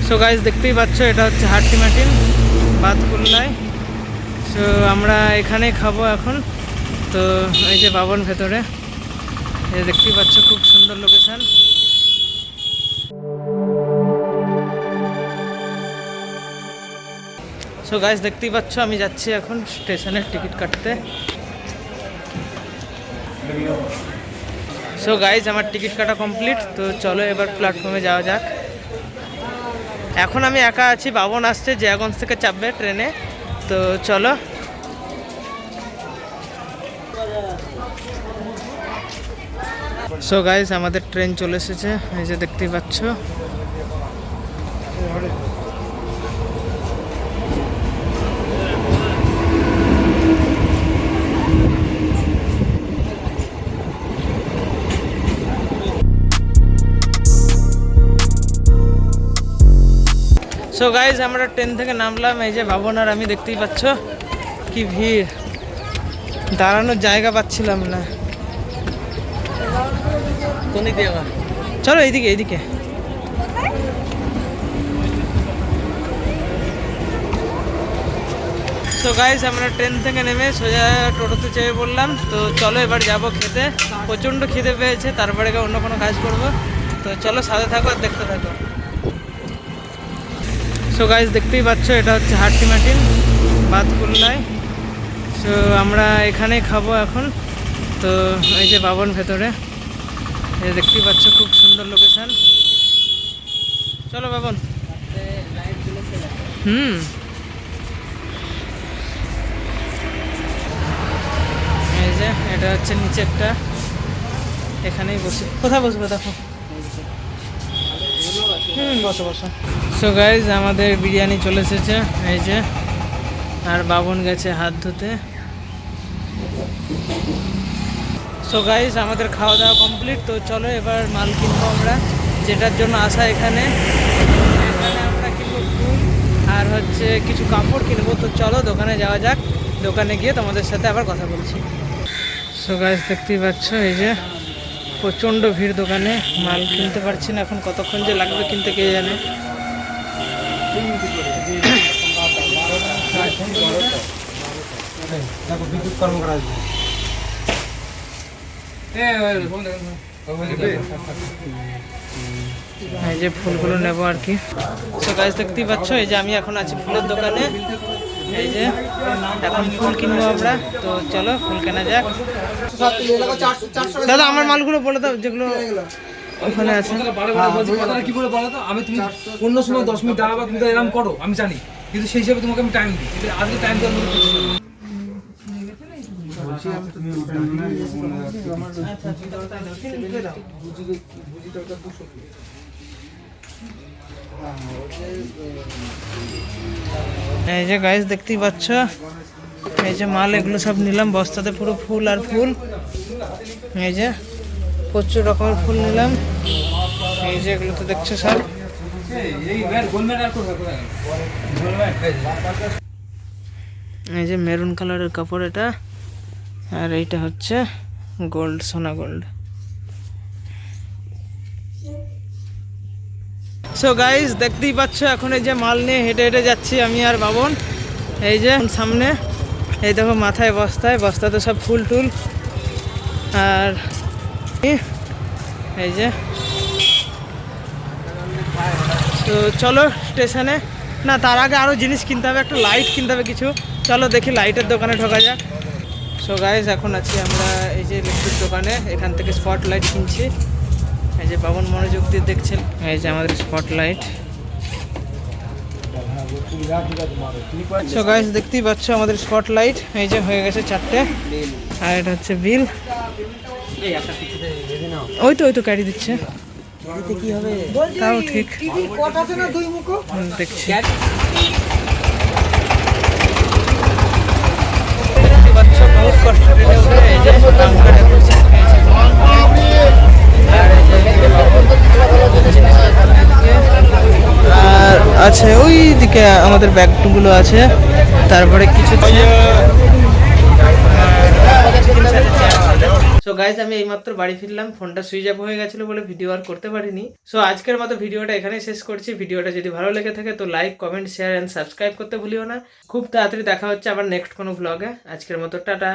So guys দেখতেই পাচ্ছ এটা হচ্ছে হাট্টিমাটিন বাতকুল্লায়। সো আমরা এখানেই খাবো এখন। তো এই যে বাবন ভেতরে দেখতেই পাচ্ছ, খুব সুন্দর লোকেশন। সো গাইজ দেখতেই পাচ্ছ আমি যাচ্ছি এখন স্টেশনের টিকিট কাটতে। সো গাইজ আমার টিকিট কাটা কমপ্লিট। তো চলো এবার প্ল্যাটফর্মে যাওয়া যাক। এখন আমি একা আছি, বাবন আসছে জিয়াগঞ্জ থেকে চাপবে ট্রেনে। তো চলো। সো গাইজ আমাদের ট্রেন চলে এসেছে, এই যে দেখতেই পাচ্ছ। সো গাইজ আমরা ট্রেন থেকে নামলাম, এই যে বাবন আর আমি, দেখতেই পাচ্ছ কি ভিড়, দাঁড়ানোর জায়গা পাচ্ছিলাম না। চলো এইদিকে এইদিকে। সো গাইজ আমরা ট্রেন থেকে নেমে সোজা টোটোতে চেপে পড়লাম। তো চলো এবার যাবো খেতে, প্রচণ্ড খিদে পেয়েছে, তারপরে অন্য কোনো কাজ করব। তো চলো সাথে থাকো আর দেখতে থাকো। সো গাইজ দেখতেই পাচ্ছ এটা হচ্ছে হাট্টিমাটিন বাতকুল্লায়। সো আমরা এখানেই খাবো এখন। তো এই যে বাবন ভেতরে দেখতেই পাচ্ছ, খুব সুন্দর লোকেশন। চলো বাবন। এই যে এটা হচ্ছে নিচে একটা, এখানেই বসে। কোথায় বসবো দেখো? বসো বসো। সো গাইজ আমাদের বিরিয়ানি চলে এসেছে, এই যে। আর বাবন গেছে হাত ধুতে। সো গাইজ আমাদের খাওয়া দাওয়া কমপ্লিট। তো চলো এবার মাল কিনবো আমরা, যেটার জন্য আসা এখানে। এখানে আমরা কিনবো ফুল আর হচ্ছে কিছু কাপড় কিনবো। তো চলো দোকানে যাওয়া যাক, দোকানে গিয়ে তোমাদের সাথে আবার কথা বলছি। সো গাইজ দেখতেই পাচ্ছ এই যে প্রচণ্ড ভিড় দোকানে, মাল কিনতে পারছি না এখন, কতক্ষণ যে লাগবে কিনতে কে জানে। এই যে ফুলগুলো নেবো আর কি। সো গাইজ দেখতেই পাচ্ছ এই যে আমি এখন আছি ফুলের দোকানে, এই যে এখন ফুল কিনবো আমরা। তো চলো ফুল কেনা যাক। দাদা আমার মালগুলো বলে দাও যেগুলো ওখানে আছে। কি বলে বলো তো, আমি তুমি অন্য সময় 10 মিনিট দাঁড়াবা, তুমি তো এরকম করো আমি জানি, কিন্তু সেই হিসাবে তোমাকে আমি টাইম দিই। আজকে টাইম দেওয়ার মতো এই যে গাইস দেখতেই পাচ্ছ এই যে মাল, এগুলো সব নিলাম বস্তাতে, পুরো ফুল আর ফুল। এই যে প্রচুর রকমের ফুল নিলাম, এই যে এগুলো তো দেখছো সব। এই যে মেরুন কালারের কাপড় এটা, আর এইটা হচ্ছে গোল্ড, সোনা গোল্ড। সো গাইস দেখতেই পাচ্ছ এখন এই যে মাল নিয়ে হেঁটে হেঁটে যাচ্ছি আমি আর বাবন। এই যে সামনে এই দেখো মাথায় বস্তাতে সব ফুল টুল। আর এই যে তো চলো স্টেশনে, না তার আগে আরও জিনিস কিনতে হবে, একটা লাইট কিনতে হবে কিছু। চলো দেখি লাইটের দোকানে ঢোকা যাক। সো গাইস এখন আছি আমরা এই যে ইলেকট্রিক দোকানে, এখান থেকে স্পট লাইট কিনছি। এই যে বাবন মনোযোগ দিয়ে দেখছেন, এই যে আমাদের স্পট লাইট। সো গাইস দেখতেই পাচ্ছ আমাদের স্পট লাইট, এই যে হয়ে গেছে 4টে। আর এটা হচ্ছে বিল, ওই তো ক্যারি দিচ্ছে, কি হবে তাও ঠিক দেখছি। বহুত কষ্ট ট্রেনে উঠে এই যে আর আছে ওই দিকে আমাদের ব্যাগগুলো আছে, তারপরে কিছু। সো গাইজ আমি এইমাত্র বাড়ি ফিরলাম, ফোনটা সুইচ অফ হয়ে গেছিলো বলে ভিডিও আর করতে পারিনি। সো আজকের মতো ভিডিওটা এখানেই শেষ করছি। ভিডিওটা যদি ভালো লেগে থাকে তো like, comment, share and subscribe করতে ভুলিও না। খুব তাড়াতাড়ি দেখা হচ্ছে আবার নেক্সট কোনো ভ্লগে। আজকের মতো টাটা।